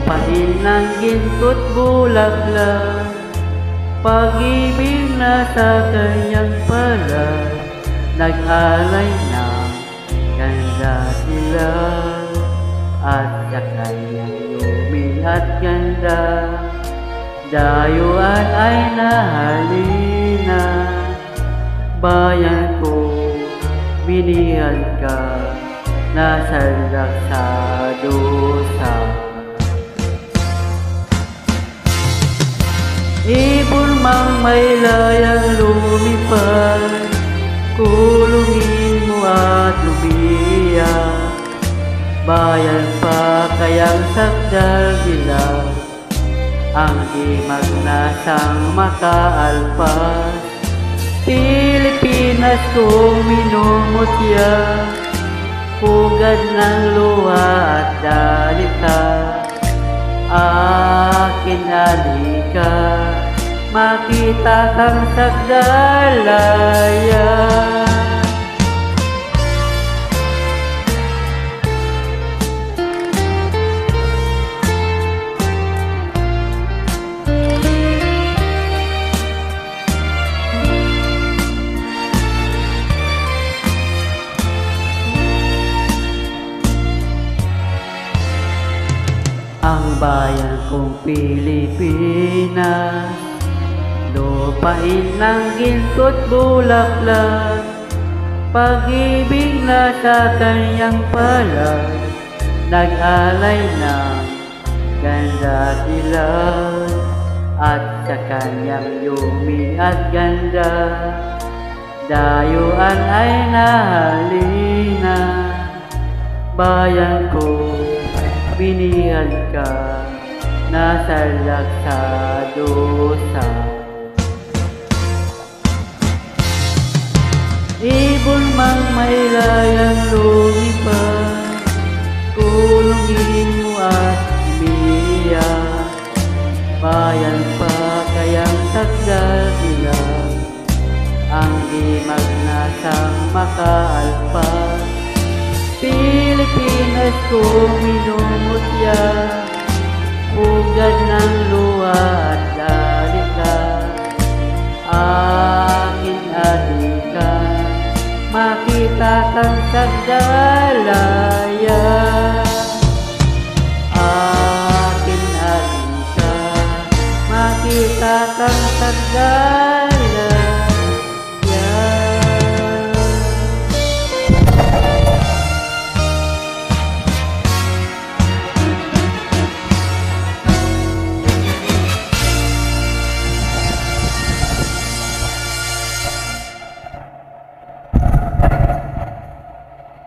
Lupain ng ginto't bulaklak, pag-ibig na sa kanyang palad, nag-alay ng ganda sila. At sa kanyang lumi at ganda, dayuan ay nahalina. Bayan ko, binihan ka, nasaldak sa dusa. Ibon mang may layang lumipad, kulungin mo at lumiyak. Bayan pa kayang sakdal dilaw, ang himag nasang makaalpas. Pilipinas kong minumutya, pugad ng luha at dalita. Akin halika, makita kang sagdalaya. Ang bayan kong Pilipinas, lupain ng ginto't bulaklak, pag-ibig na sa kanyang palad, nag-alay ng ganda sila. At sa kanyang lumi at ganda, dayuan ay nahalina. Bayan ko, binihan ka, nasalak sa dusa. Ibon mang may layang lumipad, kulungin mo at umiyak. Bayan pa kayang sagdal sila, ang himag nasang makaalpas. Pilipinas kong minumutya, pugad ng luha at dalita. Akin halika, makita kang sagdalaya. Akin halika, makita kang sagdalaya.